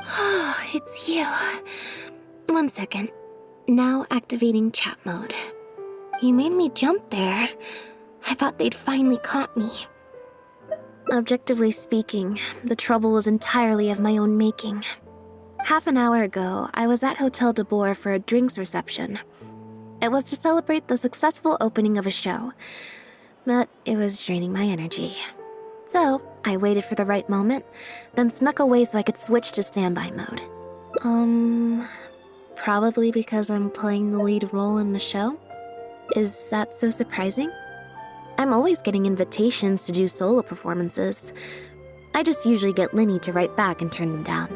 Oh, it's you. 1 second. Now activating chat mode. You made me jump there. I thought they'd finally caught me. Objectively speaking, the trouble was entirely of my own making. Half an hour ago, I was at Hotel de Boer for a drinks reception. It was to celebrate the successful opening of a show, but it was draining my energy. So, I waited for the right moment, then snuck away so I could switch to standby mode. Probably because I'm playing the lead role in the show? Is that so surprising? I'm always getting invitations to do solo performances. I just usually get Linny to write back and turn them down.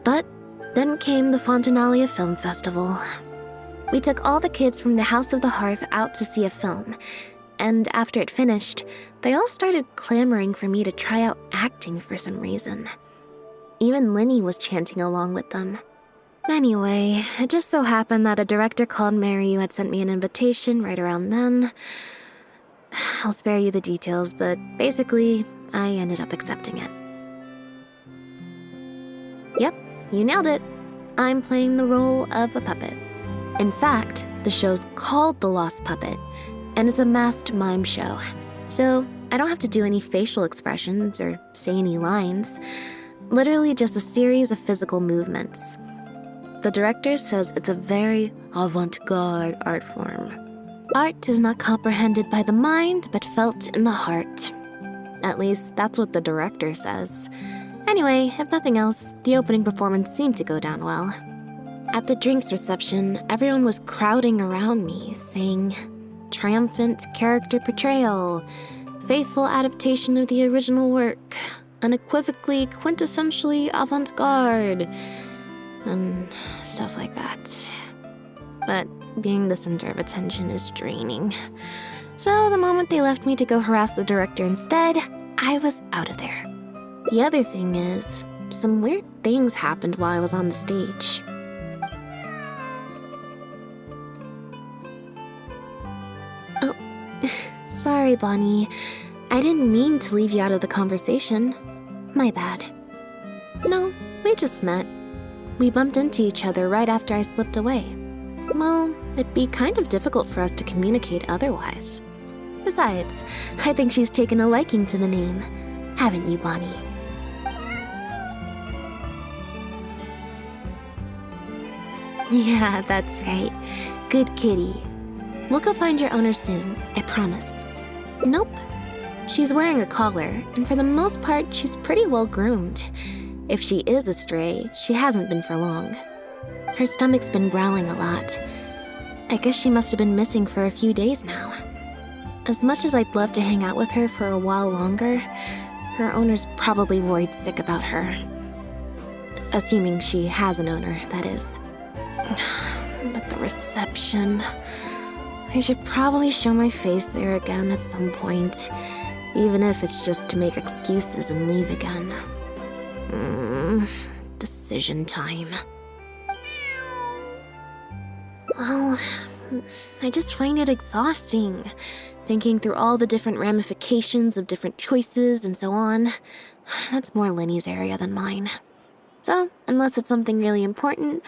But then came the Fontanalia Film Festival. We took all the kids from the House of the Hearth out to see a film, and after it finished, they all started clamoring for me to try out acting for some reason. Even Linny was chanting along with them. Anyway, it just so happened that a director called Mary had sent me an invitation right around then. I'll spare you the details, but basically, I ended up accepting it. Yep, you nailed it. I'm playing the role of a puppet. In fact, the show's called The Lost Puppet, and it's a masked mime show. So I don't have to do any facial expressions or say any lines. Literally just a series of physical movements. The director says it's a very avant-garde art form. Art is not comprehended by the mind, but felt in the heart. At least, that's what the director says. Anyway, if nothing else, the opening performance seemed to go down well. At the drinks reception, everyone was crowding around me, saying, "Triumphant character portrayal, faithful adaptation of the original work, unequivocally, quintessentially avant-garde," and stuff like that. But being the center of attention is draining. So the moment they left me to go harass the director instead, I was out of there. The other thing is, some weird things happened while I was on the stage. Oh, sorry, Bonnie. I didn't mean to leave you out of the conversation. My bad. No, we just met. We bumped into each other right after I slipped away. Well, it'd be kind of difficult for us to communicate otherwise. Besides, I think she's taken a liking to the name. Haven't you, Bonnie? Yeah, that's right. Good kitty. We'll go find your owner soon, I promise. Nope. She's wearing a collar, and for the most part, she's pretty well groomed. If she is a stray, she hasn't been for long. Her stomach's been growling a lot. I guess she must have been missing for a few days now. As much as I'd love to hang out with her for a while longer, her owner's probably worried sick about her. Assuming she has an owner, that is. But the reception... I should probably show my face there again at some point, even if it's just to make excuses and leave again. Decision time. Well, I just find it exhausting, thinking through all the different ramifications of different choices and so on. That's more Linny's area than mine. So, unless it's something really important,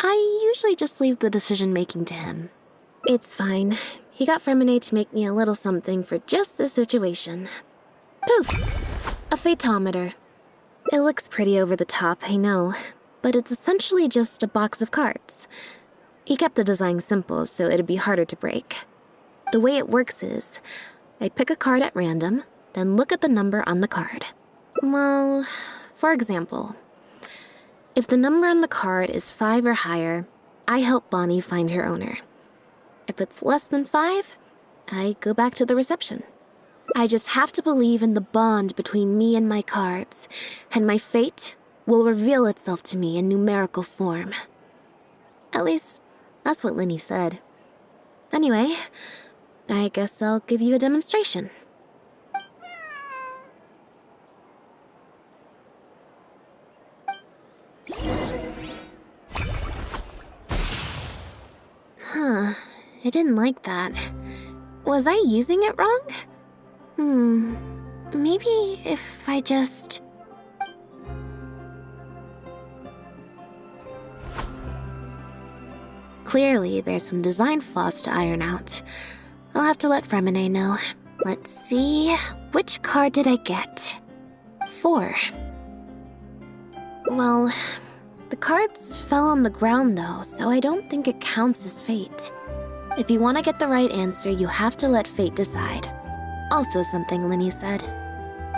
I usually just leave the decision-making to him. It's fine. He got Fermine to make me a little something for just this situation. Poof! A phaetometer. It looks pretty over the top, I know, but it's essentially just a box of cards. He kept the design simple, so it'd be harder to break. The way it works is, I pick a card at random, then look at the number on the card. Well, for example, if the number on the card is 5 or higher, I help Bonnie find her owner. If it's less than 5, I go back to the reception. I just have to believe in the bond between me and my cards, and my fate will reveal itself to me in numerical form. At least, that's what Linny said. Anyway, I guess I'll give you a demonstration. Huh, I didn't like that. Was I using it wrong? Maybe if I just... Clearly, there's some design flaws to iron out. I'll have to let Fremine know. Let's see, which card did I get? 4. Well, the cards fell on the ground though, so I don't think it counts as fate. If you want to get the right answer, you have to let fate decide. Also something Linny said.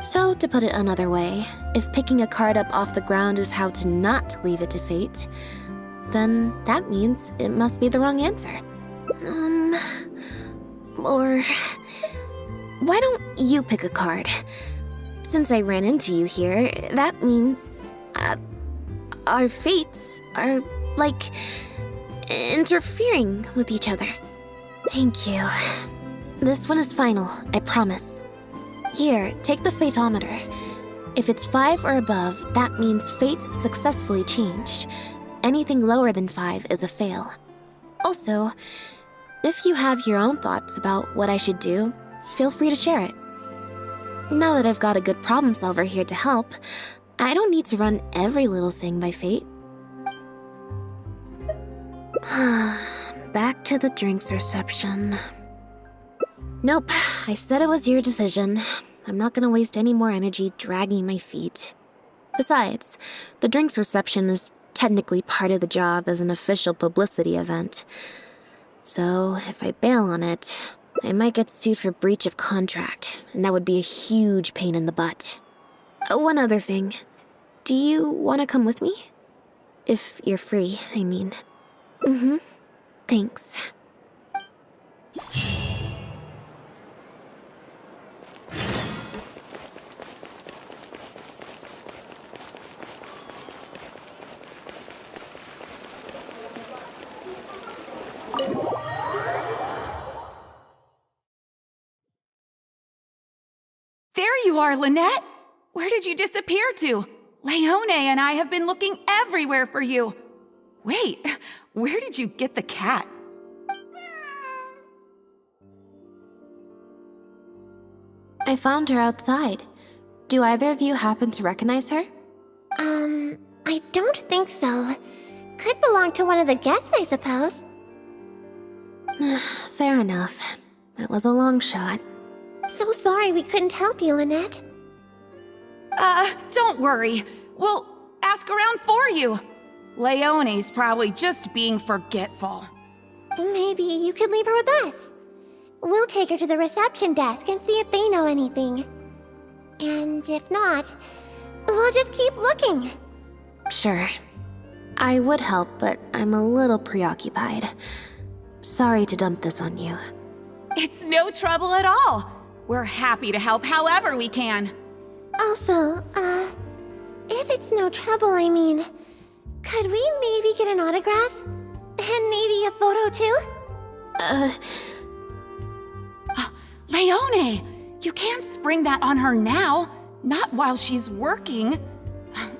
So, to put it another way, if picking a card up off the ground is how to not leave it to fate, then that means it must be the wrong answer. Or why don't you pick a card? Since I ran into you here, that means our fates are, like, interfering with each other. Thank you. This one is final, I promise. Here, take the Fateometer. If it's 5 or above, that means fate successfully changed. Anything lower than 5 is a fail. Also, if you have your own thoughts about what I should do, feel free to share it. Now that I've got a good problem solver here to help, I don't need to run every little thing by fate. Back to the drinks reception. Nope, I said it was your decision. I'm not gonna waste any more energy dragging my feet. Besides, the drinks reception is technically part of the job as an official publicity event. So, if I bail on it, I might get sued for breach of contract, and that would be a huge pain in the butt. One other thing. Do you want to come with me? If you're free, I mean. Thanks. There you are, Lynette! Where did you disappear to? Leone and I have been looking everywhere for you. Wait, where did you get the cat? I found her outside. Do either of you happen to recognize her? I don't think so. Could belong to one of the guests, I suppose. Fair enough. It was a long shot. So sorry we couldn't help you, Lynette. Don't worry. We'll ask around for you. Leone's probably just being forgetful. Maybe you could leave her with us. We'll take her to the reception desk and see if they know anything. And if not, we'll just keep looking. Sure. I would help, but I'm a little preoccupied. Sorry to dump this on you. It's no trouble at all. We're happy to help however we can. Also, if it's no trouble, I mean, could we maybe get an autograph? And maybe a photo too? Leone! You can't spring that on her now. Not while she's working.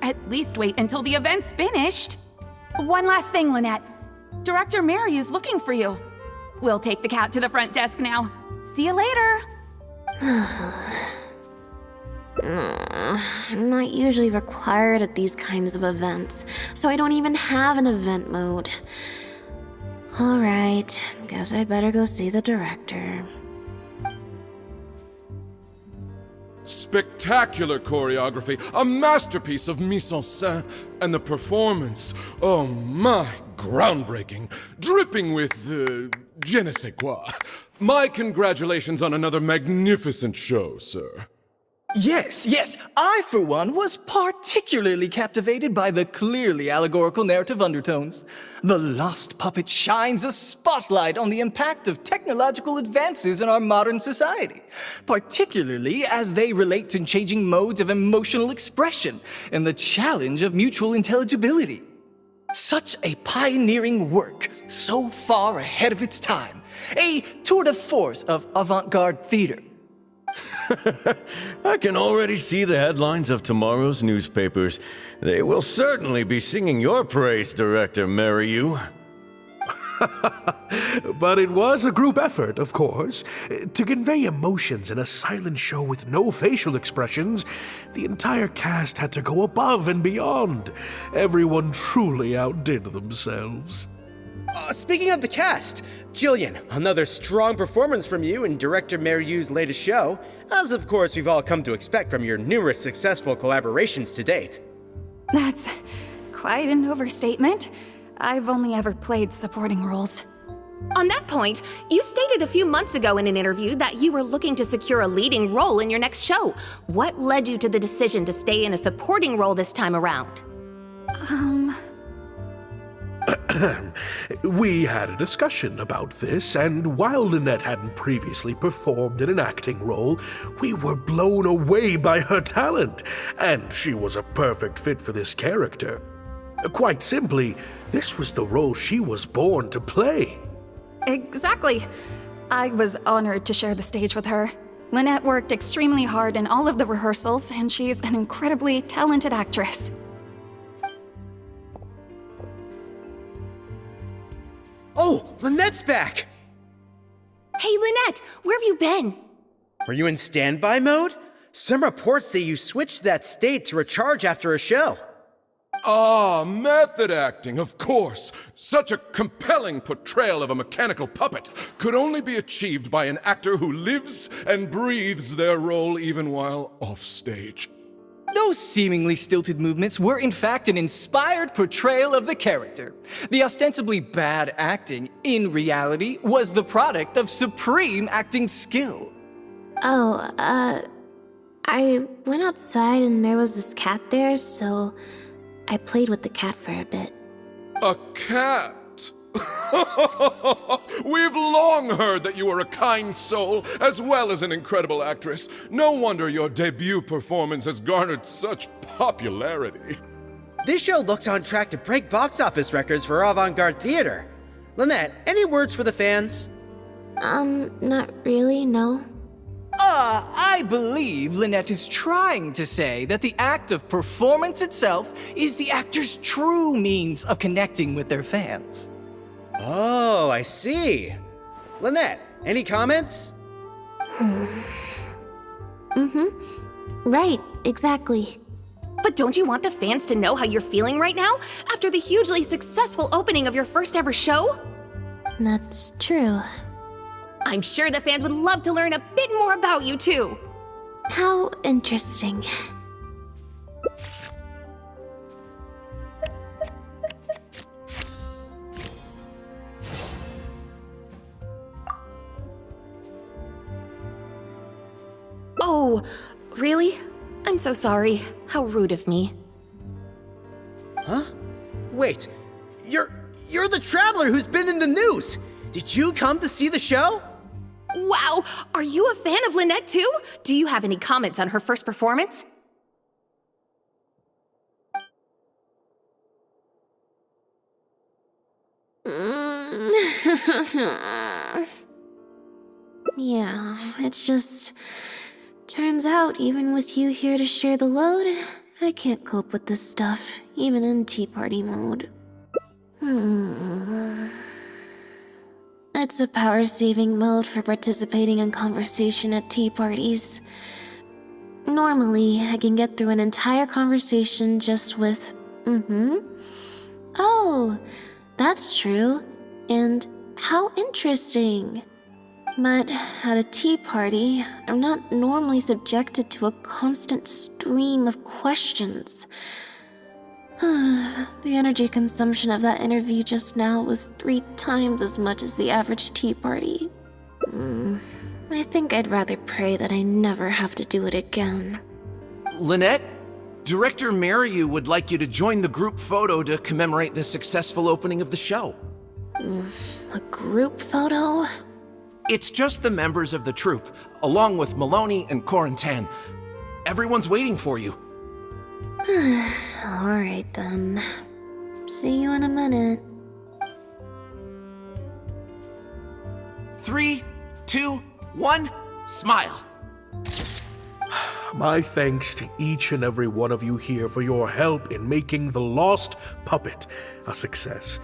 At least wait until the event's finished. One last thing, Lynette. Director Mary is looking for you. We'll take the cat to the front desk now. See you later. I'm not usually required at these kinds of events, so I don't even have an event mode. Alright, guess I'd better go see the director. Spectacular choreography, a masterpiece of mise-en-scène, and the performance, oh my, groundbreaking, dripping with, je ne sais quoi. My congratulations on another magnificent show, sir. Yes, I, for one, was particularly captivated by the clearly allegorical narrative undertones. The Lost Puppet shines a spotlight on the impact of technological advances in our modern society, particularly as they relate to changing modes of emotional expression and the challenge of mutual intelligibility. Such a pioneering work, so far ahead of its time. A tour de force of avant-garde theater. I can already see the headlines of tomorrow's newspapers. They will certainly be singing your praise, Director Mariu. But it was a group effort, of course. To convey emotions in a silent show with no facial expressions, the entire cast had to go above and beyond. Everyone truly outdid themselves. Speaking of the cast, Jillian, another strong performance from you in director Mary Yu's latest show, as of course we've all come to expect from your numerous successful collaborations to date. That's quite an overstatement. I've only ever played supporting roles. On that point, you stated a few months ago in an interview that you were looking to secure a leading role in your next show. What led you to the decision to stay in a supporting role this time around? We had a discussion about this, and while Lynette hadn't previously performed in an acting role, we were blown away by her talent, and she was a perfect fit for this character. Quite simply, this was the role she was born to play. Exactly. I was honored to share the stage with her. Lynette worked extremely hard in all of the rehearsals, and she's an incredibly talented actress. Oh, Lynette's back! Hey, Lynette, where have you been? Were you in standby mode? Some reports say you switched to that state to recharge after a show. Ah, method acting, of course. Such a compelling portrayal of a mechanical puppet could only be achieved by an actor who lives and breathes their role even while offstage. Those seemingly stilted movements were in fact an inspired portrayal of the character. The ostensibly bad acting, in reality, was the product of supreme acting skill. I went outside and there was this cat there, so I played with the cat for a bit. A cat? We've long heard that you are a kind soul, as well as an incredible actress. No wonder your debut performance has garnered such popularity. This show looks on track to break box office records for avant-garde theater. Lynette, any words for the fans? Not really, no. I believe Lynette is trying to say that the act of performance itself is the actor's true means of connecting with their fans. Oh, I see. Lynette, any comments? Right, exactly. But don't you want the fans to know how you're feeling right now, after the hugely successful opening of your first ever show? That's true. I'm sure the fans would love to learn a bit more about you, too. How interesting. Oh, really? I'm so sorry. How rude of me. Huh? Wait, you're the traveler who's been in the news! Did you come to see the show? Wow! Are you a fan of Lynette, too? Do you have any comments on her first performance? Yeah, it's just... Turns out, even with you here to share the load, I can't cope with this stuff, even in tea party mode. It's a power-saving mode for participating in conversation at tea parties. Normally, I can get through an entire conversation just with, Oh, that's true. And how interesting. But at a tea party, I'm not normally subjected to a constant stream of questions. The energy consumption of that interview just now was 3 times as much as the average tea party. I think I'd rather pray that I never have to do it again. Lynette, Director Mariu would like you to join the group photo to commemorate the successful opening of the show. A group photo? It's just the members of the troupe, along with Maloney and Corentin. Everyone's waiting for you. Alright then. See you in a minute. 3, 2, 1, smile. My thanks to each and every one of you here for your help in making The Lost Puppet a success.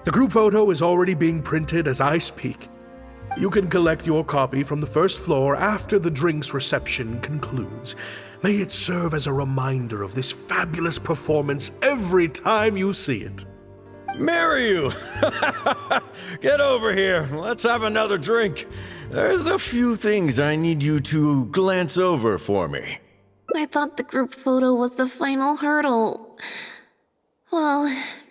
The group photo is already being printed as I speak. You can collect your copy from the first floor after the drinks reception concludes. May it serve as a reminder of this fabulous performance every time you see it. Maryu! Get over here. Let's have another drink. There's a few things I need you to glance over for me. I thought the group photo was the final hurdle. Well,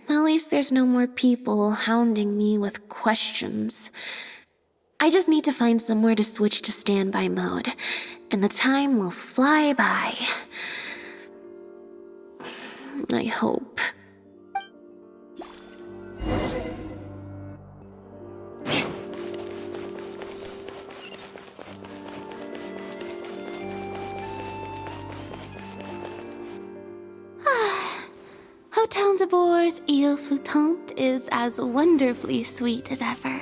at least there's no more people hounding me with questions. I just need to find somewhere to switch to standby mode, and the time will fly by. I hope. Hotel de Bour's Ile Flottante is as wonderfully sweet as ever.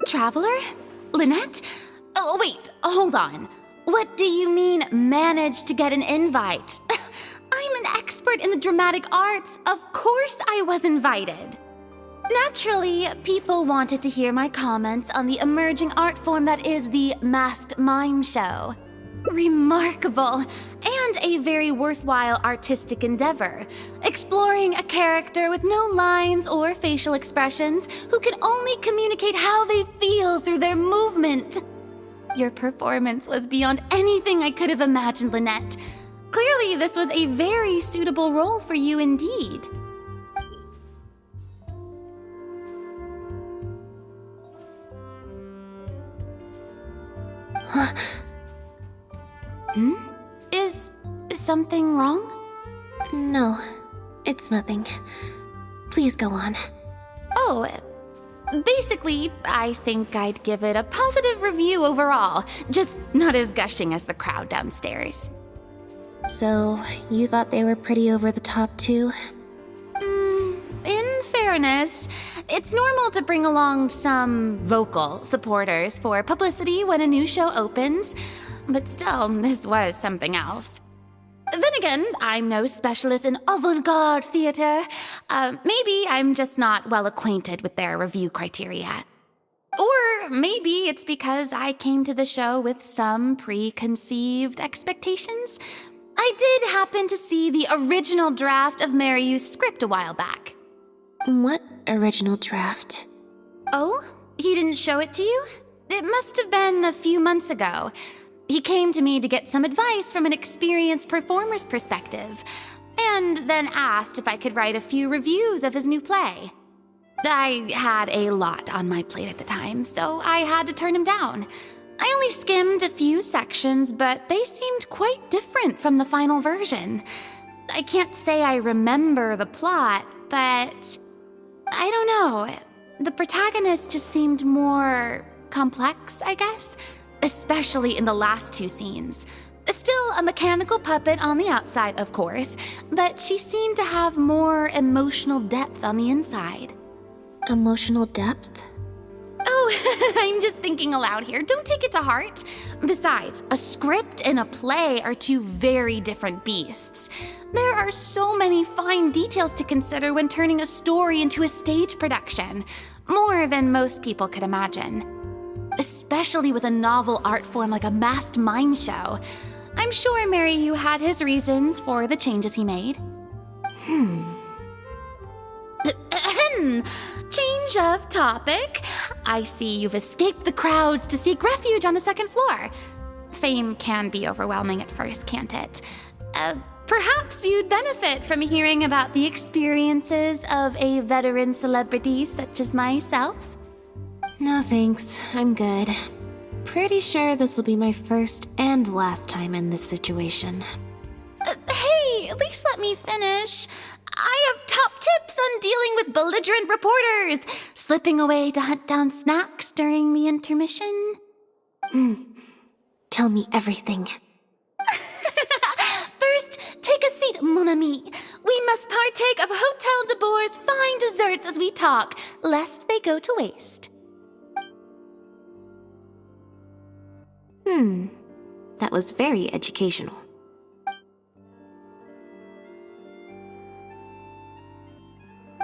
Traveler? Lynette? Oh, wait, hold on. What do you mean, managed to get an invite? I'm an expert in the dramatic arts. Of course I was invited. Naturally, people wanted to hear my comments on the emerging art form that is the masked mime show. Remarkable, and a very worthwhile artistic endeavor, exploring a character with no lines or facial expressions who can only communicate how they feel through their movement. Your performance was beyond anything I could have imagined, Lynette. Clearly, this was a very suitable role for you indeed. Is something wrong? No, it's nothing. Please go on. Oh, basically, I think I'd give it a positive review overall, just not as gushing as the crowd downstairs. So, you thought they were pretty over the top too? In fairness, it's normal to bring along some vocal supporters for publicity when a new show opens, but still, this was something else. Then again, I'm no specialist in avant-garde theater. Maybe I'm just not well acquainted with their review criteria. Or maybe it's because I came to the show with some preconceived expectations. I did happen to see the original draft of Maryu's script a while back. What original draft? Oh? He didn't show it to you? It must have been a few months ago. He came to me to get some advice from an experienced performer's perspective, and then asked if I could write a few reviews of his new play. I had a lot on my plate at the time, so I had to turn him down. I only skimmed a few sections, but they seemed quite different from the final version. I can't say I remember the plot, but I don't know. The protagonist just seemed more complex, I guess. Especially in the last two scenes. Still a mechanical puppet on the outside, of course, but she seemed to have more emotional depth on the inside. Emotional depth? Oh, I'm just thinking aloud here. Don't take it to heart. Besides, a script and a play are two very different beasts. There are so many fine details to consider when turning a story into a stage production, more than most people could imagine. Especially with a novel art form like a masked mime show. I'm sure Maryu had his reasons for the changes he made. Change of topic. I see you've escaped the crowds to seek refuge on the second floor. Fame can be overwhelming at first, can't it? Perhaps you'd benefit from hearing about the experiences of a veteran celebrity such as myself. No thanks, I'm good. Pretty sure this will be my first and last time in this situation. Hey, at least let me finish. I have top tips on dealing with belligerent reporters, slipping away to hunt down snacks during the intermission. Tell me everything. First, take a seat, mon ami. We must partake of Hotel de Bour's fine desserts as we talk, lest they go to waste. That was very educational.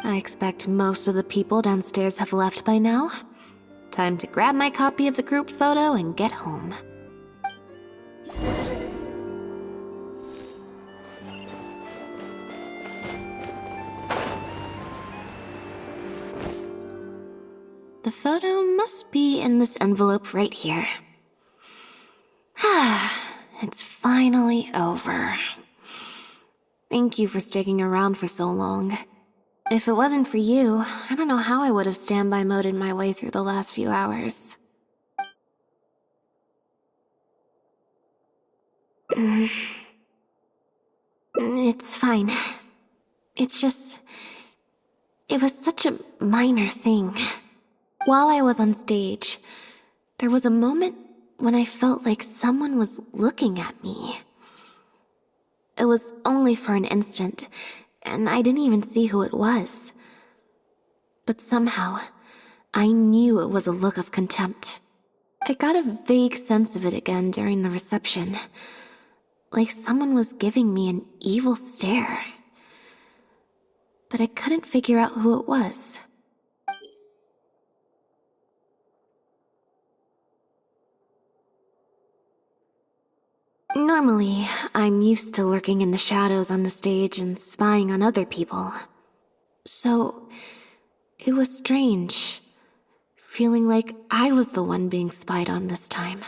I expect most of the people downstairs have left by now. Time to grab my copy of the group photo and get home. must be in this envelope right here. It's finally over. Thank you for sticking around for so long. If it wasn't for you, I don't know how I would have standby moded my way through the last few hours. It's fine. It's just... It was such a minor thing. While I was on stage, there was a moment when I felt like someone was looking at me. It was only for an instant, and I didn't even see who it was. But somehow, I knew it was a look of contempt. I got a vague sense of it again during the reception. Like someone was giving me an evil stare. But I couldn't figure out who it was. Normally, I'm used to lurking in the shadows on the stage and spying on other people. So, it was strange, feeling like I was the one being spied on this time.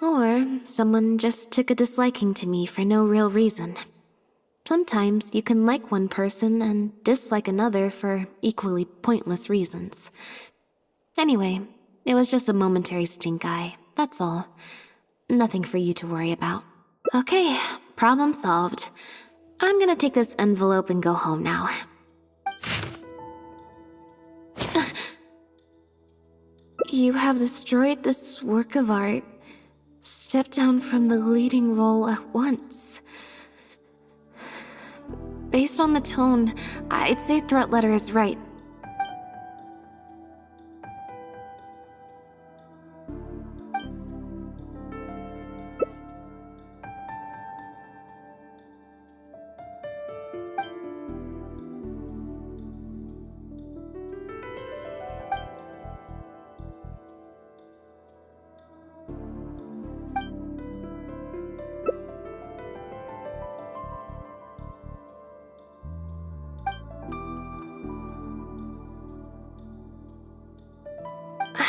Or someone just took a disliking to me for no real reason. Sometimes you can like one person and dislike another for equally pointless reasons. Anyway, it was just a momentary stink eye, that's all. Nothing for you to worry about. Okay, problem solved. I'm gonna take this envelope and go home now. You have destroyed this work of art. Step down from the leading role at once. Based on the tone, I'd say threat letter is right.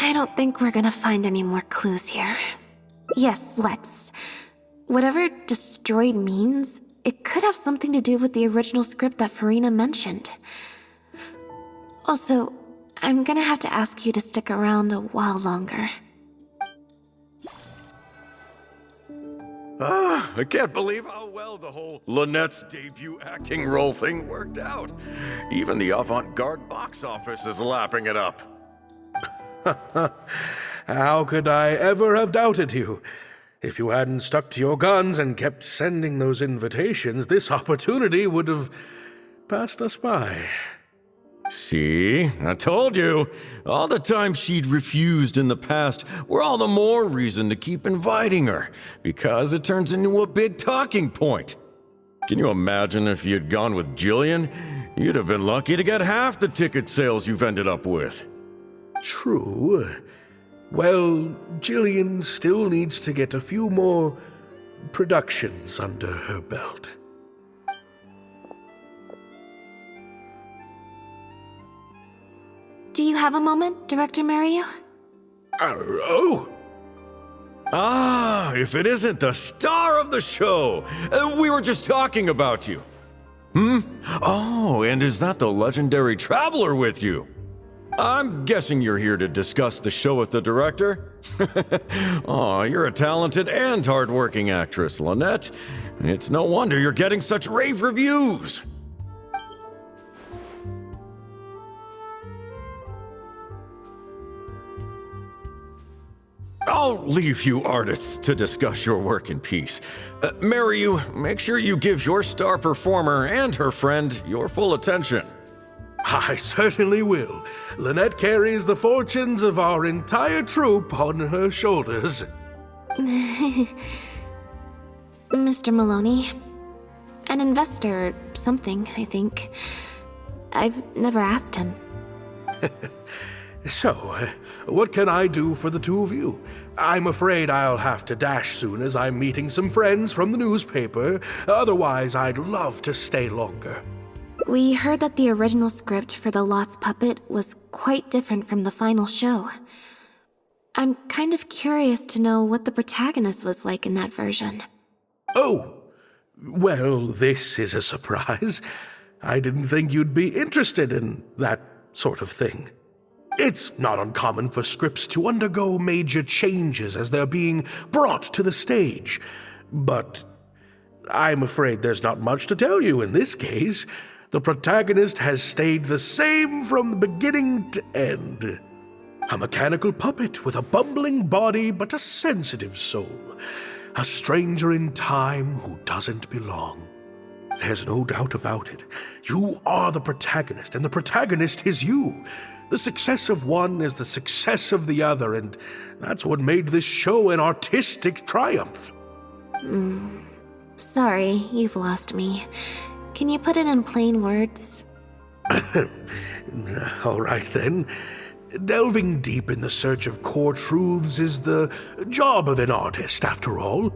I don't think we're gonna find any more clues here. Yes, let's. Whatever destroyed means, it could have something to do with the original script that Farina mentioned. Also, I'm gonna have to ask you to stick around a while longer. I can't believe how well the whole Lynette's debut acting role thing worked out. Even the avant-garde box office is lapping it up. How could I ever have doubted you? If you hadn't stuck to your guns and kept sending those invitations, this opportunity would have passed us by. See? I told you. All the times she'd refused in the past were all the more reason to keep inviting her, because it turns into a big talking point. Can you imagine if you'd gone with Jillian? You'd have been lucky to get half the ticket sales you've ended up with. True. Well, Jillian still needs to get a few more productions under her belt. Do you have a moment, Director Mario? Oh! Ah, if it isn't the star of the show! We were just talking about you. Oh, and is that the legendary traveler with you? I'm guessing you're here to discuss the show with the director? Oh, you're a talented and hardworking actress, Lynette. It's no wonder you're getting such rave reviews. I'll leave you artists to discuss your work in peace. Mariu, make sure you give your star performer and her friend your full attention. I certainly will. Lynette carries the fortunes of our entire troupe on her shoulders. Mr. Maloney. An investor or something, I think. I've never asked him. So, what can I do for the two of you? I'm afraid I'll have to dash soon as I'm meeting some friends from the newspaper. Otherwise, I'd love to stay longer. We heard that the original script for The Lost Puppet was quite different from the final show. I'm kind of curious to know what the protagonist was like in that version. Oh, well, this is a surprise. I didn't think you'd be interested in that sort of thing. It's not uncommon for scripts to undergo major changes as they're being brought to the stage. But I'm afraid there's not much to tell you in this case. The protagonist has stayed the same from the beginning to end. A mechanical puppet with a bumbling body but a sensitive soul. A stranger in time who doesn't belong. There's no doubt about it. You are the protagonist, and the protagonist is you. The success of one is the success of the other, and that's what made this show an artistic triumph. Sorry, you've lost me. Can you put it in plain words? All right then. Delving deep in the search of core truths is the job of an artist, after all.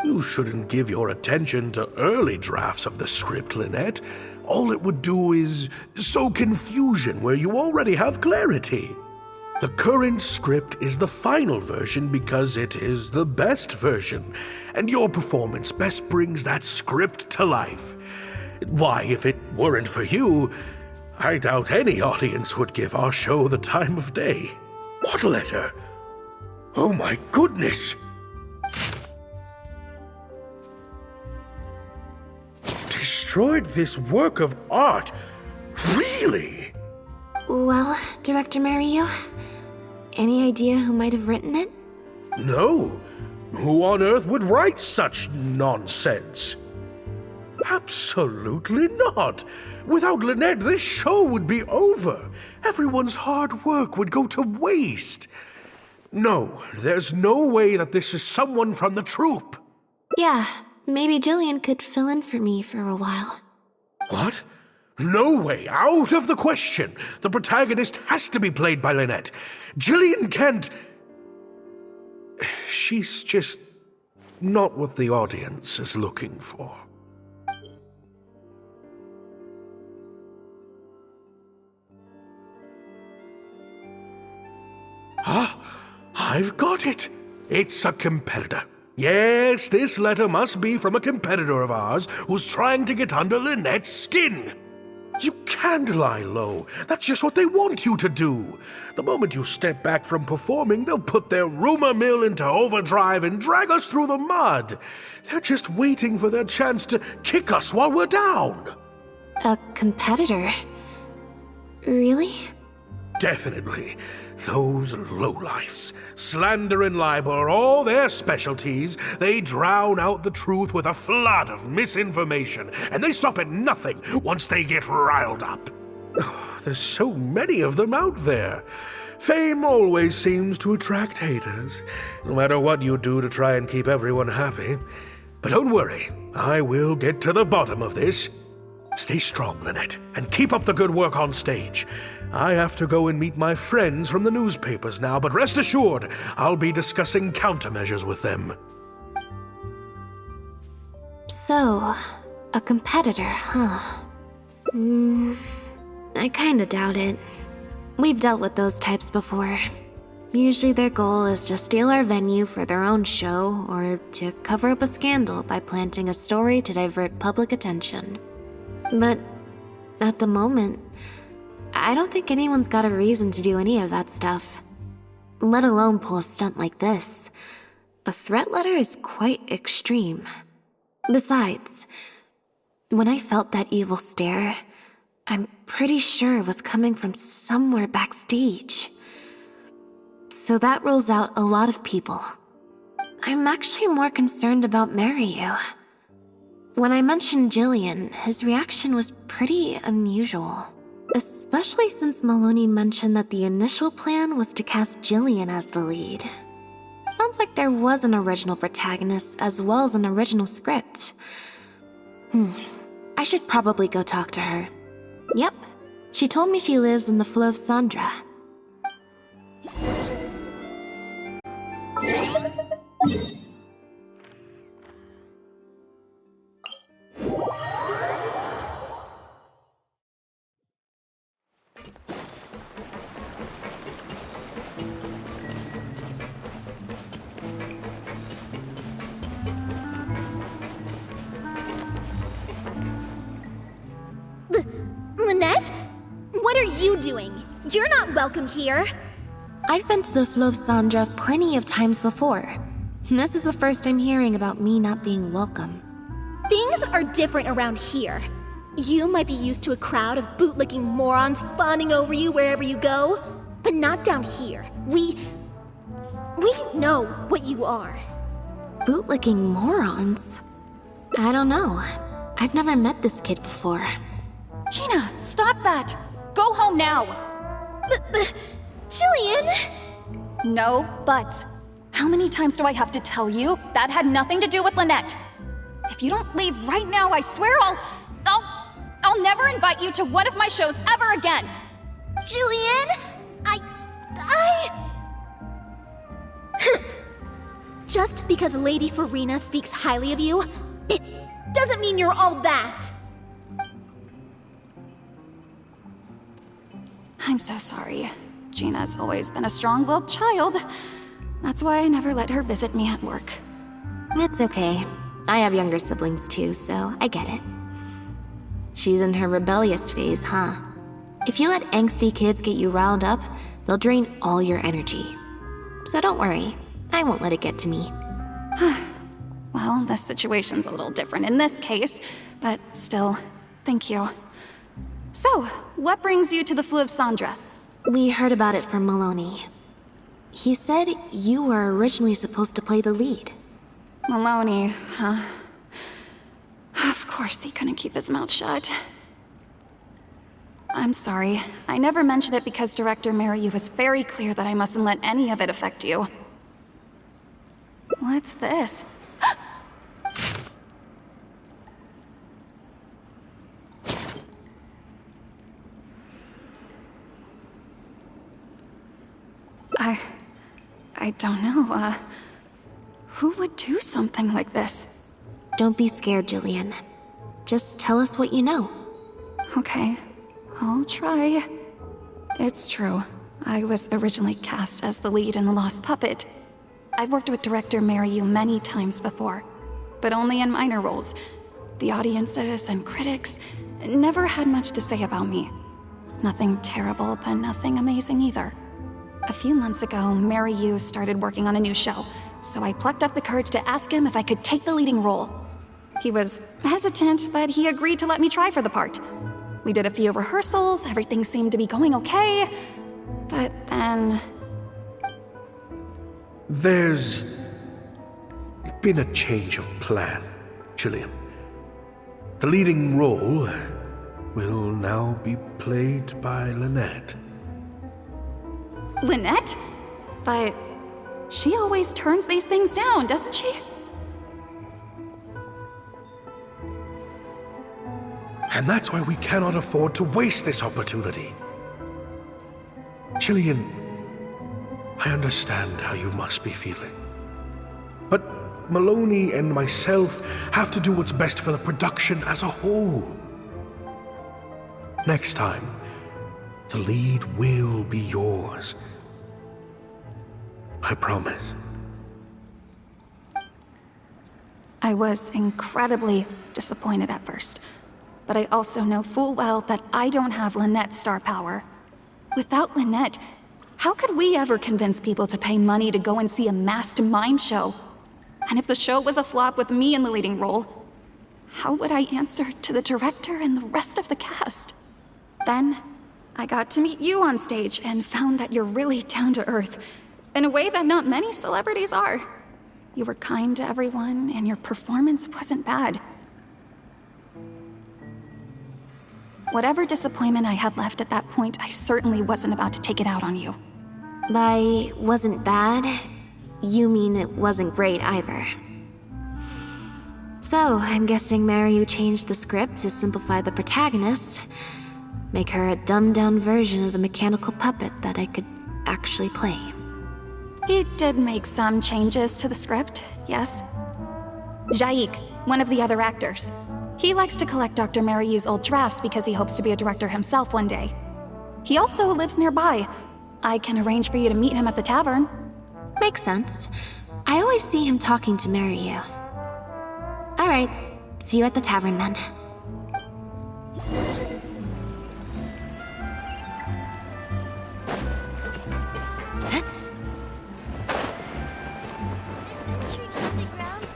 You shouldn't give your attention to early drafts of the script, Lynette. All it would do is sow confusion where you already have clarity. The current script is the final version because it is the best version, and your performance best brings that script to life. Why, if it weren't for you, I doubt any audience would give our show the time of day. What letter? Oh my goodness! Destroyed this work of art? Really? Well, Director Mariyu, any idea who might have written it? No. Who on earth would write such nonsense? Absolutely not. Without Lynette, this show would be over. Everyone's hard work would go to waste. No, there's no way that this is someone from the troupe. Yeah, maybe Jillian could fill in for me for a while. What? No way, out of the question. The protagonist has to be played by Lynette. Jillian can't... She's just not what the audience is looking for. I've got it. It's a competitor. Yes, this letter must be from a competitor of ours who's trying to get under Lynette's skin. You can't lie low. That's just what they want you to do. The moment you step back from performing, they'll put their rumor mill into overdrive and drag us through the mud. They're just waiting for their chance to kick us while we're down. A competitor? Really? Definitely. Those lowlifes. Slander and libel are all their specialties. They drown out the truth with a flood of misinformation, and they stop at nothing once they get riled up. Oh, there's so many of them out there. Fame always seems to attract haters, no matter what you do to try and keep everyone happy. But don't worry, I will get to the bottom of this. Stay strong, Lynette, and keep up the good work on stage. I have to go and meet my friends from the newspapers now, but rest assured, I'll be discussing countermeasures with them. So, a competitor, huh? I kinda doubt it. We've dealt with those types before. Usually their goal is to steal our venue for their own show, or to cover up a scandal by planting a story to divert public attention. But at the moment, I don't think anyone's got a reason to do any of that stuff. Let alone pull a stunt like this. A threat letter is quite extreme. Besides, when I felt that evil stare, I'm pretty sure it was coming from somewhere backstage. So that rules out a lot of people. I'm actually more concerned about Mariyu. When I mentioned Jillian, his reaction was pretty unusual. Especially since Maloney mentioned that the initial plan was to cast Jillian as the lead. Sounds like there was an original protagonist as well as an original script. I should probably go talk to her. Yep, she told me she lives in the Flow of Sandra. doing? You're not welcome here. I've been to the Fleuve Sandra plenty of times before. This is the first I'm hearing about me not being welcome. Things are different around here. You might be used to a crowd of bootlicking morons fawning over you wherever you go, but not down here. We know what you are. Bootlicking morons? I don't know. I've never met this kid before. Gina, stop that! Go home now! Jillian! No buts. How many times do I have to tell you? That had nothing to do with Lynette. If you don't leave right now, I swear I'll never invite you to one of my shows ever again! Jillian! Just because Lady Farina speaks highly of you, it doesn't mean you're all that! I'm so sorry. Gina's always been a strong-willed child. That's why I never let her visit me at work. It's okay. I have younger siblings too, so I get it. She's in her rebellious phase, huh? If you let angsty kids get you riled up, they'll drain all your energy. So don't worry, I won't let it get to me. Well, the situation's a little different in this case, but still, thank you. So, what brings you to the Fleuve Sandra? We heard about it from Maloney. He said you were originally supposed to play the lead. Maloney, huh? Of course he couldn't keep his mouth shut. I'm sorry. I never mentioned it because Director Mariu was very clear that I mustn't let any of it affect you. What's this? I don't know, who would do something like this? Don't be scared, Jillian. Just tell us what you know. Okay, I'll try. It's true. I was originally cast as the lead in The Lost Puppet. I've worked with Director Mariu many times before, but only in minor roles. The audiences and critics never had much to say about me. Nothing terrible, but nothing amazing either. A few months ago, Mariu started working on a new show, so I plucked up the courage to ask him if I could take the leading role. He was hesitant, but he agreed to let me try for the part. We did a few rehearsals, everything seemed to be going okay, but then... There's been a change of plan, Jillian. The leading role will now be played by Lynette. Lynette? But she always turns these things down, doesn't she? And that's why we cannot afford to waste this opportunity. Jillian, I understand how you must be feeling. But Maloney and myself have to do what's best for the production as a whole. Next time, the lead will be yours. I promise. I was incredibly disappointed at first, but I also know full well that I don't have Lynette's star power. Without Lynette, how could we ever convince people to pay money to go and see a masked mime show? And if the show was a flop with me in the leading role, how would I answer to the director and the rest of the cast? Then, I got to meet you on stage and found that you're really down to earth, in a way that not many celebrities are. You were kind to everyone, and your performance wasn't bad. Whatever disappointment I had left at that point, I certainly wasn't about to take it out on you. By wasn't bad, you mean it wasn't great either. So, I'm guessing Mariu changed the script to simplify the protagonist, make her a dumbed-down version of the mechanical puppet that I could actually play. He did make some changes to the script, yes. Jaik, one of the other actors. He likes to collect Dr. Mariu's old drafts because he hopes to be a director himself one day. He also lives nearby. I can arrange for you to meet him at the tavern. Makes sense. I always see him talking to Mariu. Alright, see you at the tavern then.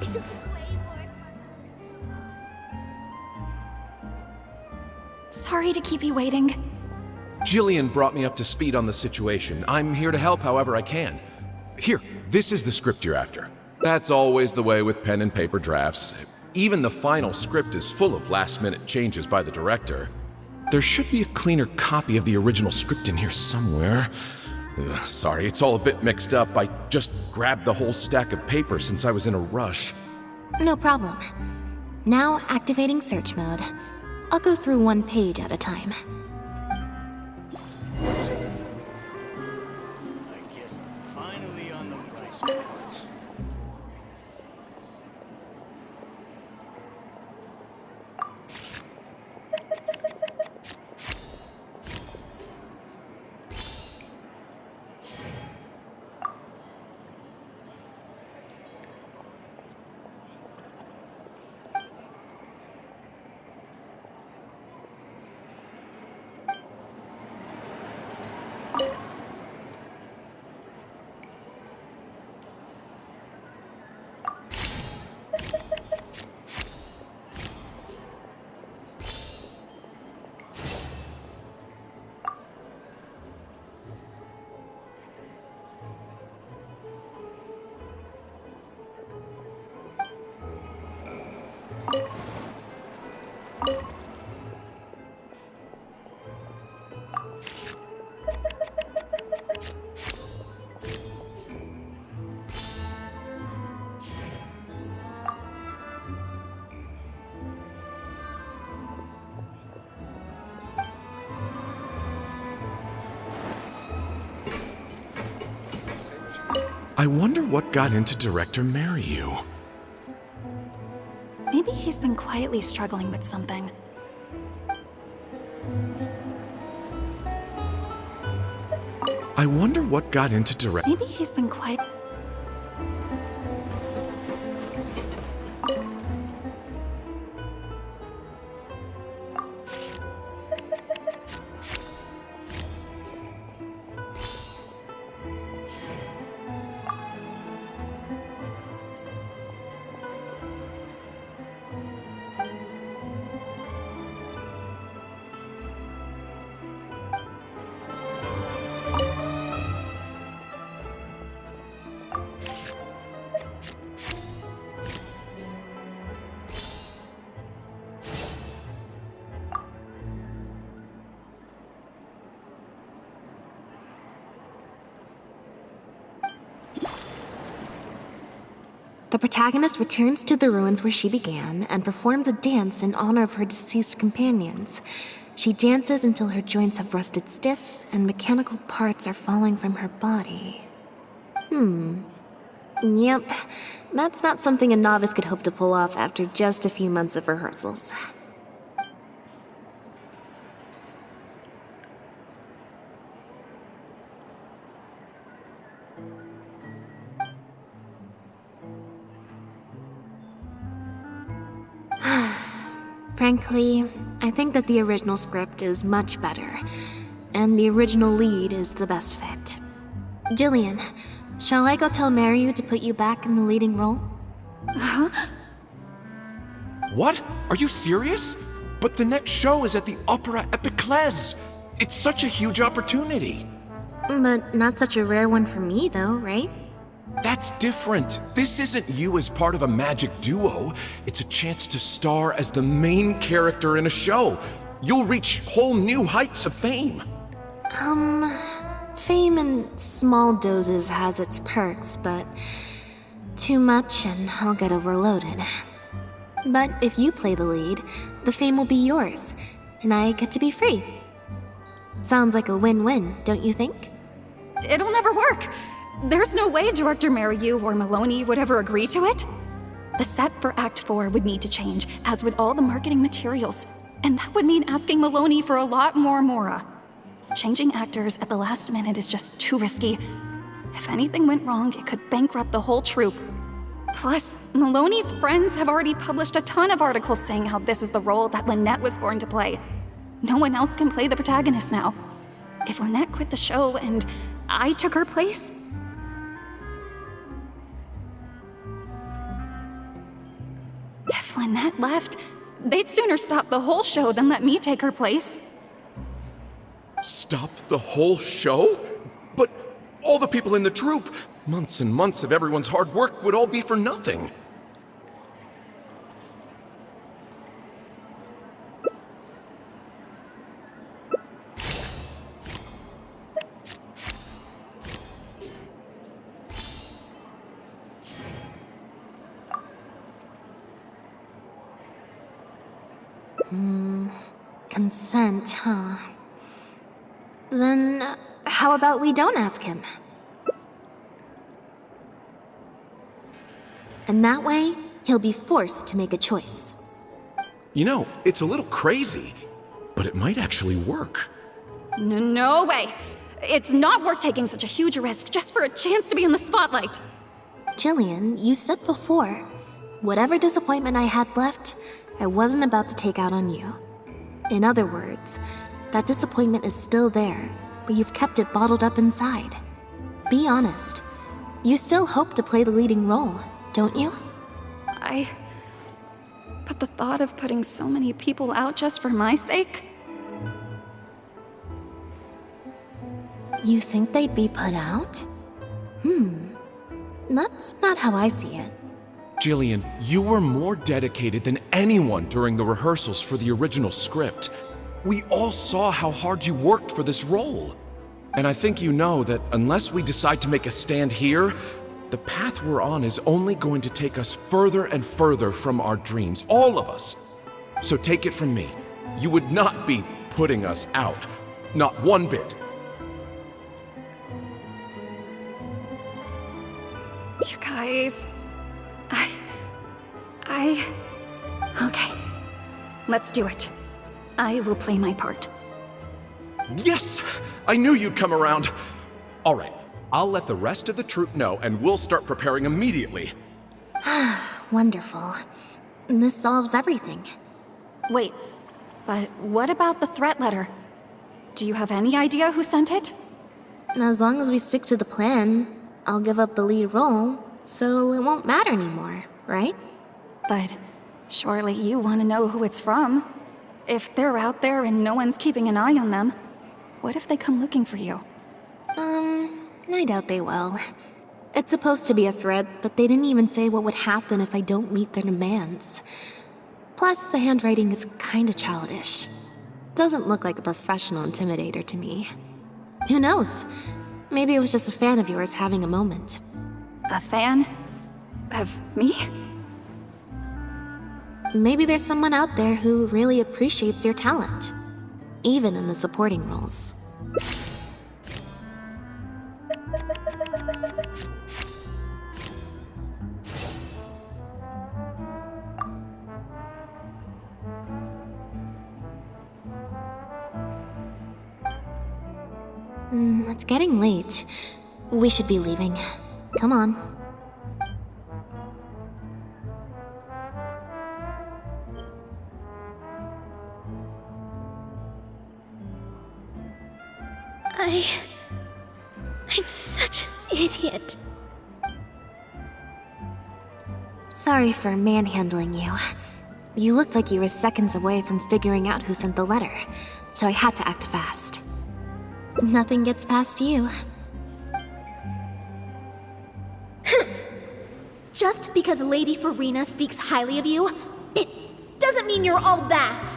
It's way more Sorry to keep you waiting. Jillian brought me up to speed on the situation. I'm here to help however I can. Here, this is the script you're after. That's always the way with pen and paper drafts. Even the final script is full of last-minute changes by the director. There should be a cleaner copy of the original script in here somewhere. Sorry, it's all a bit mixed up. I just grabbed the whole stack of paper since I was in a rush. No problem. Now activating search mode. I'll go through one page at a time. I guess I'm finally on the right path. I wonder what got into Director Mariu. Maybe he's been quietly struggling with something. I wonder what got into Director... Maybe he's been quiet. The protagonist returns to the ruins where she began and performs a dance in honor of her deceased companions. She dances until her joints have rusted stiff and mechanical parts are falling from her body. Yep, that's not something a novice could hope to pull off after just a few months of rehearsals. Frankly, I think that the original script is much better, and the original lead is the best fit. Jillian, shall I go tell Mariu to put you back in the leading role? What? Are you serious? But the next show is at the Opera Epiclese. It's such a huge opportunity. But not such a rare one for me, though, right? That's different. This isn't you as part of a magic duo. It's a chance to star as the main character in a show. You'll reach whole new heights of fame. Fame in small doses has its perks, but too much and I'll get overloaded. But if you play the lead, the fame will be yours, and I get to be free. Sounds like a win-win, don't you think? It'll never work. There's no way Director Mariu or Maloney would ever agree to it. The set for Act 4 would need to change, as would all the marketing materials. And that would mean asking Maloney for a lot more Mora. Changing actors at the last minute is just too risky. If anything went wrong, it could bankrupt the whole troupe. Plus, Maloney's friends have already published a ton of articles saying how this is the role that Lynette was born to play. No one else can play the protagonist now. If Lynette quit the show and I took her place, If Lynette left, they'd sooner stop the whole show than let me take her place. Stop the whole show? But all the people in the troupe, months and months of everyone's hard work would all be for nothing. Consent, huh? Then, how about we don't ask him? And that way, he'll be forced to make a choice. You know, it's a little crazy, but it might actually work. No way! It's not worth taking such a huge risk just for a chance to be in the spotlight. Jillian, you said before, whatever disappointment I had left, I wasn't about to take out on you. In other words, that disappointment is still there, but you've kept it bottled up inside. Be honest. You still hope to play the leading role, don't you? But the thought of putting so many people out just for my sake? You think they'd be put out? That's not how I see it. Jillian, you were more dedicated than anyone during the rehearsals for the original script. We all saw how hard you worked for this role. And I think you know that unless we decide to make a stand here, the path we're on is only going to take us further and further from our dreams, all of us. So take it from me, you would not be putting us out. Not one bit. You guys... Okay. Let's do it. I will play my part. Yes! I knew you'd come around. All right, I'll let the rest of the troupe know and we'll start preparing immediately. Wonderful. This solves everything. Wait, but what about the threat letter? Do you have any idea who sent it? As long as we stick to the plan, I'll give up the lead role, so it won't matter anymore, right? But surely you want to know who it's from. If they're out there and no one's keeping an eye on them, what if they come looking for you? I doubt they will. It's supposed to be a threat, but they didn't even say what would happen if I don't meet their demands. Plus, the handwriting is kinda childish. Doesn't look like a professional intimidator to me. Who knows? Maybe it was just a fan of yours having a moment. A fan? Of me? Maybe there's someone out there who really appreciates your talent, even in the supporting roles. It's getting late. We should be leaving. Come on. I'm such an idiot. Sorry for manhandling you. You looked like you were seconds away from figuring out who sent the letter, so I had to act fast. Nothing gets past you. Just because Lady Farina speaks highly of you, it doesn't mean you're all that.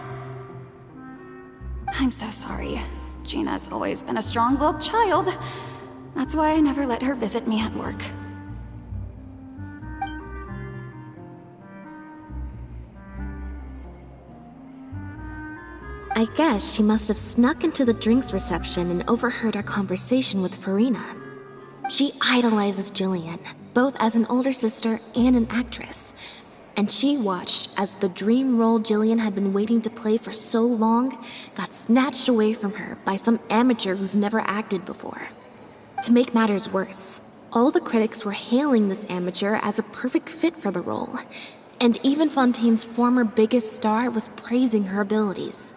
I'm so sorry. Gina's always been a strong-willed child. That's why I never let her visit me at work. I guess she must have snuck into the drinks reception and overheard our conversation with Farina. She idolizes Jillian, both as an older sister and an actress. And she watched as the dream role Jillian had been waiting to play for so long got snatched away from her by some amateur who's never acted before. To make matters worse, all the critics were hailing this amateur as a perfect fit for the role, and even Fontaine's former biggest star was praising her abilities.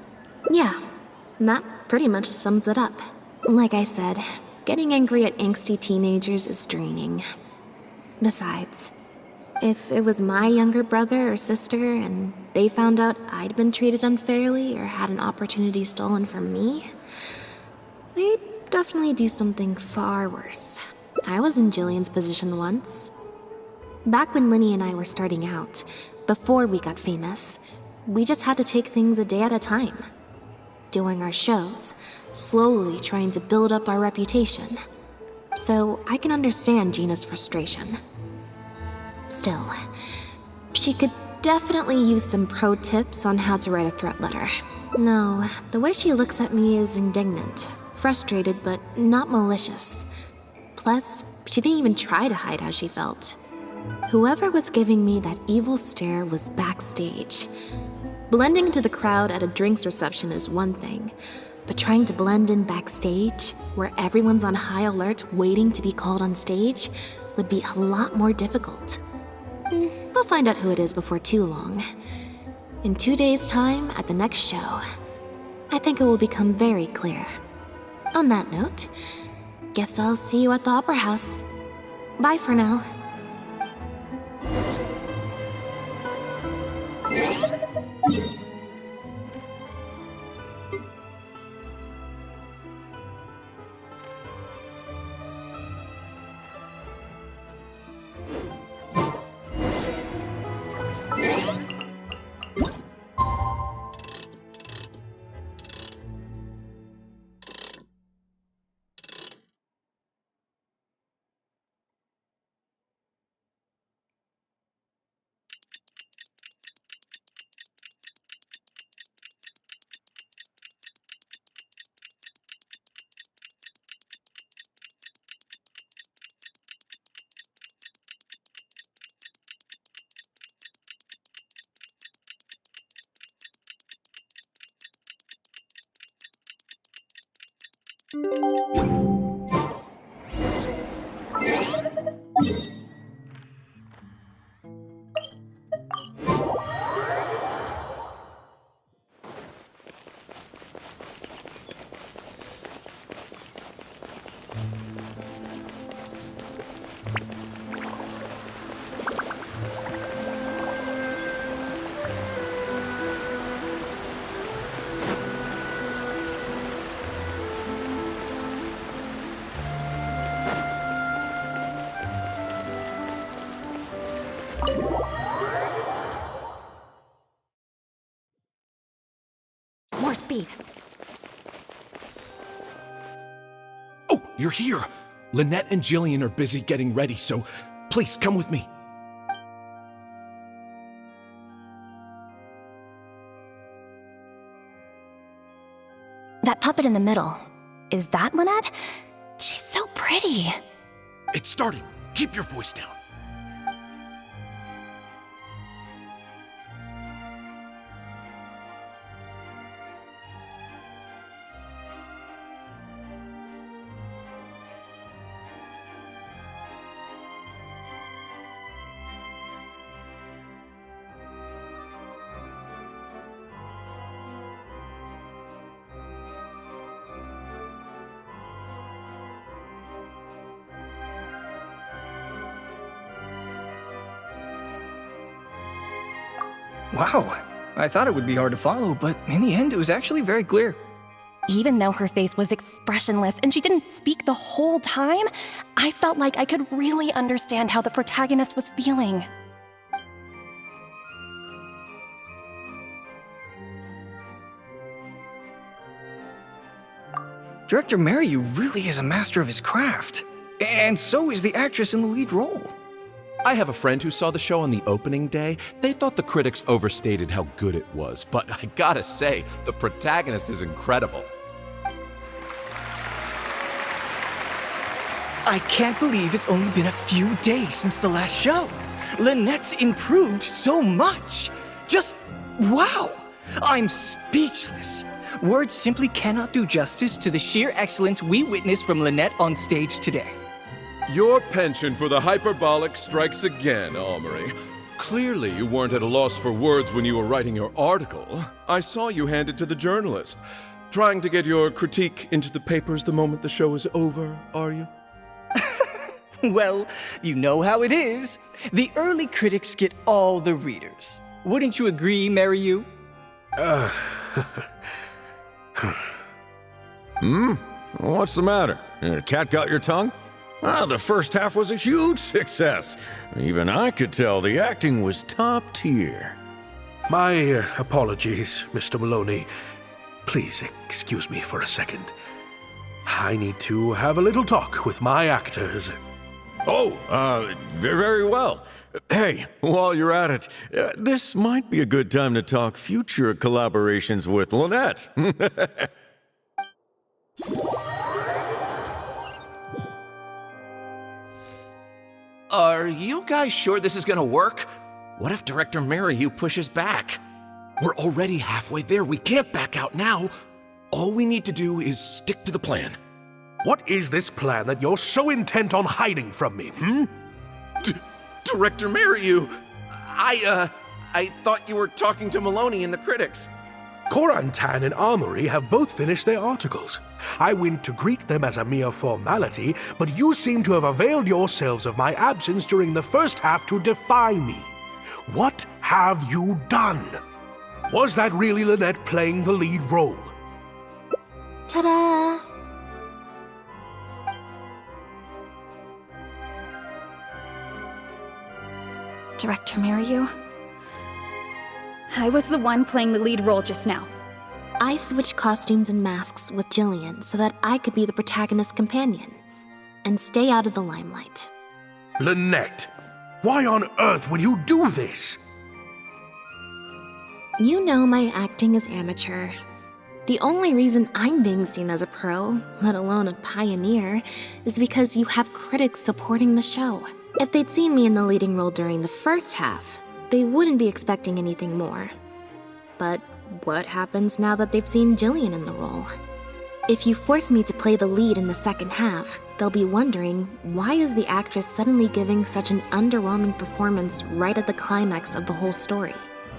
Yeah, that pretty much sums it up. Like I said, getting angry at angsty teenagers is draining. Besides, If it was my younger brother or sister and they found out I'd been treated unfairly or had an opportunity stolen from me, they'd definitely do something far worse. I was in Jillian's position once. Back when Linny and I were starting out, before we got famous, we just had to take things a day at a time. Doing our shows, slowly trying to build up our reputation. So I can understand Gina's frustration. Still, she could definitely use some pro tips on how to write a threat letter. No, the way she looks at me is indignant, frustrated, but not malicious. Plus, she didn't even try to hide how she felt. Whoever was giving me that evil stare was backstage. Blending into the crowd at a drinks reception is one thing, but trying to blend in backstage, where everyone's on high alert waiting to be called on stage, would be a lot more difficult. We'll find out who it is before too long. In 2 days' time, at the next show, I think it will become very clear. On that note, guess I'll see you at the Opera House. Bye for now. More speed. Oh, you're here! Lynette and Jillian are busy getting ready, so please come with me. That puppet in the middle, is that Lynette? She's so pretty. It's starting. Keep your voice down. Wow, I thought it would be hard to follow, but in the end, it was actually very clear. Even though her face was expressionless and she didn't speak the whole time, I felt like I could really understand how the protagonist was feeling. Director Merriu really is a master of his craft. And so is the actress in the lead role. I have a friend who saw the show on the opening day. They thought the critics overstated how good it was, but I gotta say, the protagonist is incredible. I can't believe it's only been a few days since the last show. Lynette's improved so much. Just wow! I'm speechless. Words simply cannot do justice to the sheer excellence we witnessed from Lynette on stage today. Your penchant for the hyperbolic strikes again, Amory. Clearly you weren't at a loss for words when you were writing your article. I saw you hand it to the journalist. Trying to get your critique into the papers the moment the show is over, are you? Well, you know how it is. The early critics get all the readers. Wouldn't you agree, Maryu? What's the matter? Cat got your tongue? The first half was a huge success. Even I could tell the acting was top tier. My apologies, Mr. Maloney. Please excuse me for a second. I need to have a little talk with my actors. Oh, very well. Hey, while you're at it, this might be a good time to talk future collaborations with Lynette. Are you guys sure this is gonna work? What if Director Maryu pushes back? We're already halfway there. We can't back out now. All we need to do is stick to the plan. What is this plan that you're so intent on hiding from me, Director Maryu, I thought you were talking to Maloney and the critics. Korantan and Armory have both finished their articles. I went to greet them as a mere formality, but you seem to have availed yourselves of my absence during the first half to defy me. What have you done? Was that really Lynette playing the lead role? Ta-da! Director Maryu? I was the one playing the lead role just now. I switched costumes and masks with Jillian so that I could be the protagonist's companion and stay out of the limelight. Lynette, why on earth would you do this? You know my acting is amateur. The only reason I'm being seen as a pro, let alone a pioneer, is because you have critics supporting the show. If they'd seen me in the leading role during the first half, they wouldn't be expecting anything more. But what happens now that they've seen Jillian in the role? If you force me to play the lead in the second half, they'll be wondering, why is the actress suddenly giving such an underwhelming performance right at the climax of the whole story?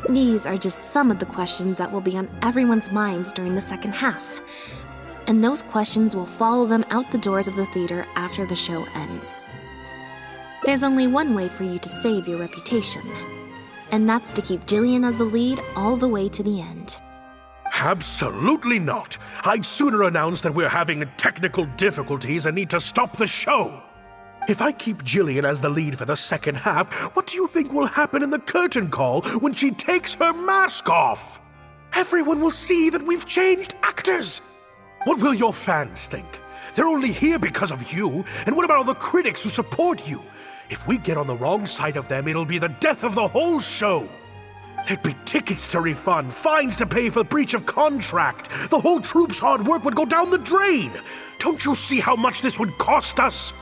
These are just some of the questions that will be on everyone's minds during the second half. And those questions will follow them out the doors of the theater after the show ends. There's only one way for you to save your reputation, and that's to keep Jillian as the lead all the way to the end. Absolutely not. I'd sooner announce that we're having technical difficulties and need to stop the show. If I keep Jillian as the lead for the second half, what do you think will happen in the curtain call when she takes her mask off? Everyone will see that we've changed actors. What will your fans think? They're only here because of you, and what about all the critics who support you? If we get on the wrong side of them, it'll be the death of the whole show. There'd be tickets to refund, fines to pay for breach of contract. The whole troupe's hard work would go down the drain. Don't you see how much this would cost us?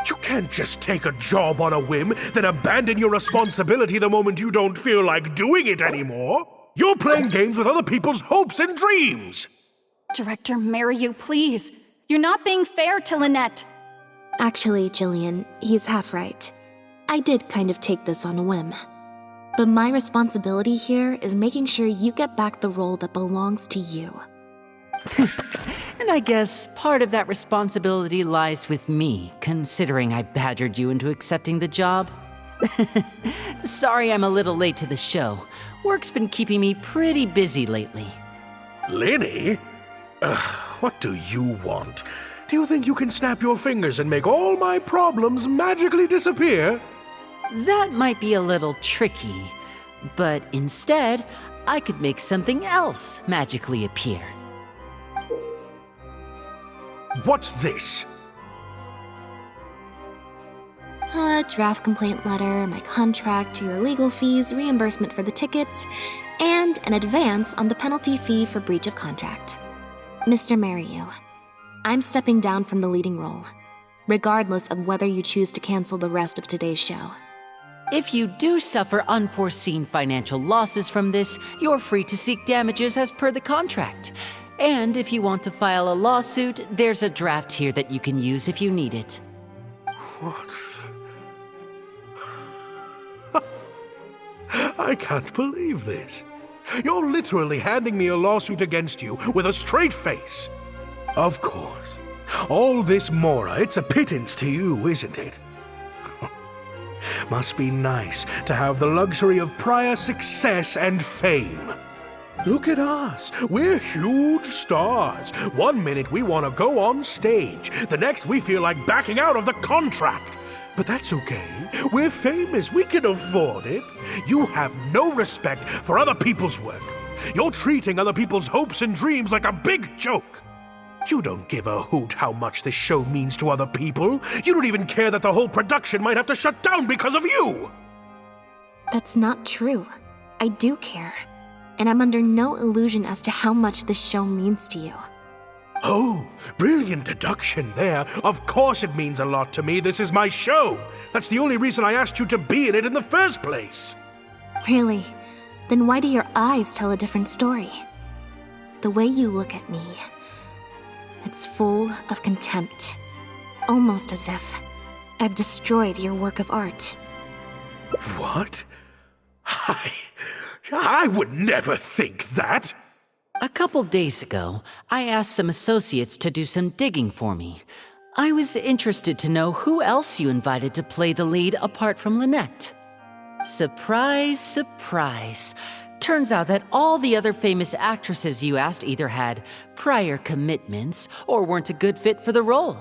You can't just take a job on a whim, then abandon your responsibility the moment you don't feel like doing it anymore. You're playing games with other people's hopes and dreams. Director Maryu, please. You're not being fair to Lynette. Actually, Jillian, he's half right. I did kind of take this on a whim. But my responsibility here is making sure you get back the role that belongs to you. And I guess part of that responsibility lies with me, considering I badgered you into accepting the job. Sorry I'm a little late to the show. Work's been keeping me pretty busy lately. Lenny? What do you want? Do you think you can snap your fingers and make all my problems magically disappear? That might be a little tricky, but instead, I could make something else magically appear. What's this? A draft complaint letter, my contract, your legal fees, reimbursement for the tickets, and an advance on the penalty fee for breach of contract. Mr. Maryu, I'm stepping down from the leading role, regardless of whether you choose to cancel the rest of today's show. If you do suffer unforeseen financial losses from this, you're free to seek damages as per the contract. And if you want to file a lawsuit, there's a draft here that you can use if you need it. What the... I can't believe this. You're literally handing me a lawsuit against you with a straight face. Of course. All this Mora, it's a pittance to you, isn't it? must be nice to have the luxury of prior success and fame. Look at us. We're huge stars. One minute we want to go on stage. The next we feel like backing out of the contract. But that's okay. We're famous. We can afford it. You have no respect for other people's work. You're treating other people's hopes and dreams like a big joke. You don't give a hoot how much this show means to other people. You don't even care that the whole production might have to shut down because of you. That's not true. I do care. And I'm under no illusion as to how much this show means to you. Oh, brilliant deduction there. Of course it means a lot to me. This is my show. That's the only reason I asked you to be in it in the first place. Really? Then why do your eyes tell a different story? The way you look at me, it's full of contempt. Almost as if I've destroyed your work of art. What? I would never think that. A couple days ago, I asked some associates to do some digging for me. I was interested to know who else you invited to play the lead apart from Lynette. Surprise, surprise. Turns out that all the other famous actresses you asked either had prior commitments or weren't a good fit for the role.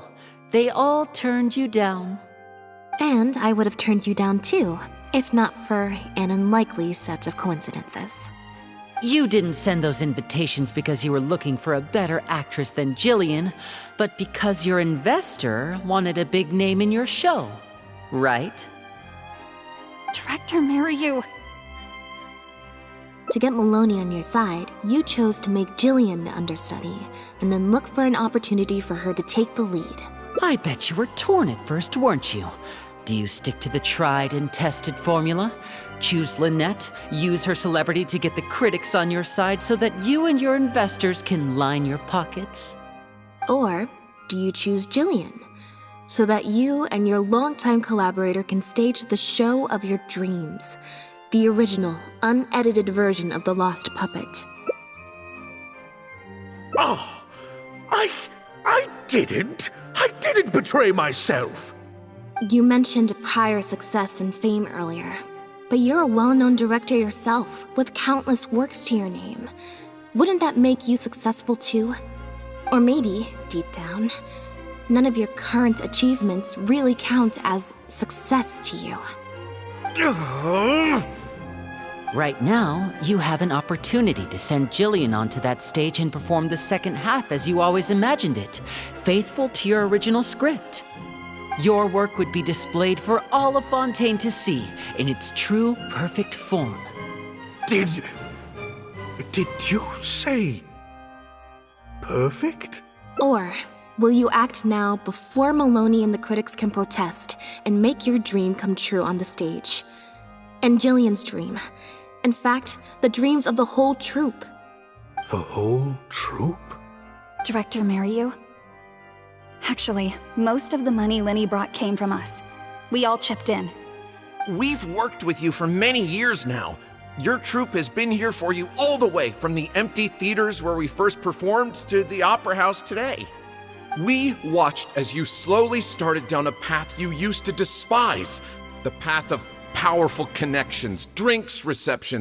They all turned you down. And I would have turned you down too, if not for an unlikely set of coincidences. You didn't send those invitations because you were looking for a better actress than Jillian, but because your investor wanted a big name in your show, right? Director Mariyu. To get Maloney on your side, you chose to make Jillian the understudy, and then look for an opportunity for her to take the lead. I bet you were torn at first, weren't you? Do you stick to the tried and tested formula? Choose Lynette, use her celebrity to get the critics on your side so that you and your investors can line your pockets? Or do you choose Jillian, so that you and your longtime collaborator can stage the show of your dreams, the original, unedited version of The Lost Puppet? Oh, I didn't betray myself. You mentioned prior success and fame earlier, but you're a well-known director yourself, with countless works to your name. Wouldn't that make you successful too? Or maybe, deep down, none of your current achievements really count as success to you. Right now, you have an opportunity to send Jillian onto that stage and perform the second half as you always imagined it, faithful to your original script. Your work would be displayed for all of Fontaine to see in its true, perfect form. Did you say perfect? Or will you act now before Maloney and the critics can protest and make your dream come true on the stage? And Jillian's dream. In fact, the dreams of the whole troupe. The whole troupe? Director Mariyu. Actually, most of the money Lenny brought came from us. We all chipped in. We've worked with you for many years now. Your troupe has been here for you all the way from the empty theaters where we first performed to the Opera House today. We watched as you slowly started down a path you used to despise, the path of powerful connections, drinks receptions,